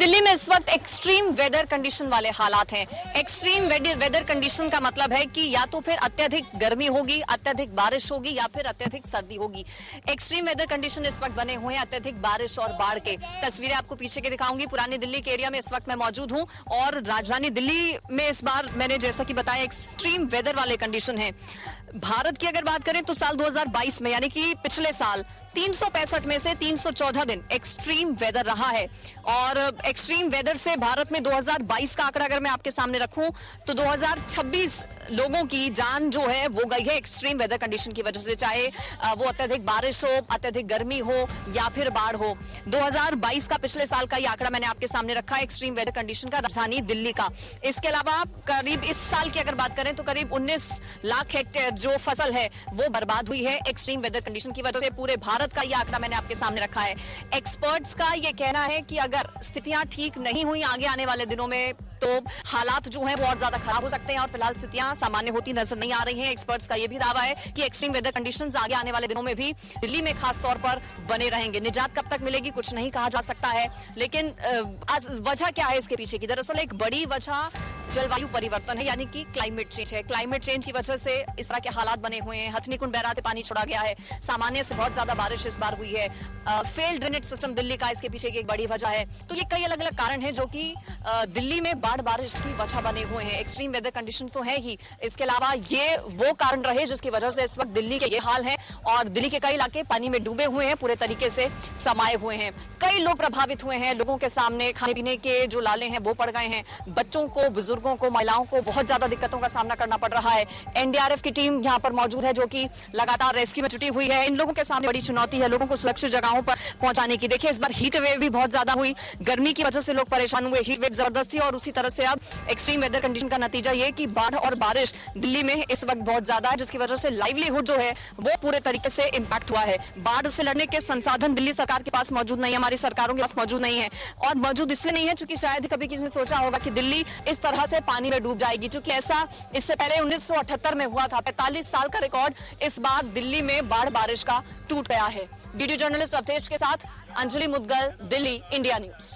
दिल्ली में इस वक्त एक्सट्रीम वेदर कंडीशन वाले हालात हैं। एक्सट्रीम वेदर कंडीशन का मतलब है कि या तो फिर अत्यधिक गर्मी होगी, अत्यधिक बारिश होगी या फिर अत्यधिक सर्दी होगी। एक्सट्रीम वेदर कंडीशन इस वक्त बने हुए हैं अत्यधिक बारिश और बाढ़ के। तस्वीरें आपको पीछे के दिखाऊंगी। पुरानी दिल्ली के एरिया में इस वक्त मैं मौजूद हूं और राजधानी दिल्ली में इस बार मैंने जैसा कि बताया एक्सट्रीम वेदर वाले कंडीशन है। भारत की अगर बात करें तो साल 2022 में यानी कि पिछले साल 365 में से 314 दिन एक्सट्रीम वेदर रहा है। और एक्सट्रीम वेदर से भारत में 2022 का आंकड़ा अगर मैं आपके सामने रखूं तो 2026 लोगों की जान जो है वो गई है एक्सट्रीम वेदर कंडीशन की वजह से, चाहे वो अत्यधिक बारिश हो, अत्यधिक गर्मी हो या फिर बाढ़ हो। 2022 का पिछले साल का ये आंकड़ा मैंने आपके सामने रखा है एक्सट्रीम वेदर कंडीशन का राजधानी दिल्ली का। इसके अलावा करीब इस साल की अगर बात करें तो करीब 19 लाख हेक्टेयर जो फसल है वो बर्बाद हुई है एक्सट्रीम वेदर कंडीशन की वजह से। पूरे भारत का ये आंकड़ा मैंने आपके सामने रखा है। एक्सपर्ट्स का ये कहना है कि अगर स्थितियां ठीक नहीं हुई आगे आने वाले दिनों में तो हालात जो हैं वो और ज्यादा खराब हो सकते हैं और फिलहाल स्थितियां सामान्य होती नजर नहीं आ रही हैं। एक्सपर्ट्स का ये भी दावा है कि एक्सट्रीम वेदर कंडीशंस आगे आने वाले दिनों में भी दिल्ली में खास तौर पर बने रहेंगे। निजात कब तक मिलेगी कुछ नहीं कहा जा सकता है, लेकिन आज वजह क्या है इसके पीछे की? दरअसल एक बड़ी वजह जलवायु परिवर्तन है, यानी कि क्लाइमेट चेंज है। क्लाइमेट चेंज की वजह से इस तरह के हालात बने हुए हैं। हथनीकुंड बैराज से पानी छोड़ा गया है, सामान्य से बहुत ज्यादा बारिश इस बार हुई है। फेल्ड ड्रेनेज सिस्टम दिल्ली का इसके पीछे की एक बड़ी वजह है। तो ये कई अलग अलग कारण हैं जो कि दिल्ली में बाढ़ बारिश की वजह बने हुए हैं। एक्सट्रीम वेदर कंडीशन तो है ही, इसके अलावा ये वो कारण रहे जिसकी वजह से इस वक्त दिल्ली के ये हाल है और दिल्ली के कई इलाके पानी में डूबे हुए हैं, पूरे तरीके से समाये हुए हैं। कई लोग प्रभावित हुए हैं, लोगों के सामने खाने पीने के जो लाले हैं वो पड़ गए हैं। बच्चों को, बुजुर्गों को, महिलाओं को बहुत ज्यादा दिक्कतों का सामना करना पड़ रहा है। एनडीआरएफ की टीम यहाँ पर मौजूद है जो कि लगातार रेस्क्यू में जुटी हुई है। इन लोगों के सामने बड़ी चुनौती है लोगों को सुरक्षित जगहों पर पहुंचाने की। देखिए इस बार हीट वेव भी बहुत ज्यादा हुई, गर्मी की वजह से लोग परेशान हुए, हीट वेव जबरदस्त थी और उसी तरह से अब एक्सट्रीम वेदर कंडीशन का नतीजा ये कि बाढ़ और बारिश दिल्ली में इस वक्त बहुत ज्यादा है, जिसकी वजह से लाइवलीहुड जो है वो पूरे तरीके से इंपैक्ट हुआ है। बाढ़ से लड़ने के संसाधन दिल्ली सरकार के पास मौजूद नहीं है, हमारी सरकारों के पास मौजूद नहीं है। और मौजूद इसलिए नहीं है क्योंकि शायद कभी किसी ने सोचा होगा कि दिल्ली इस तरह से पानी में डूब जाएगी, क्योंकि ऐसा इससे पहले 1978 में हुआ था। 45 साल का रिकॉर्ड इस बार दिल्ली में बाढ़ बारिश का टूट गया है। वीडियो जर्नलिस्ट अवधेश के साथ अंजलि मुदगल, दिल्ली, इंडिया न्यूज।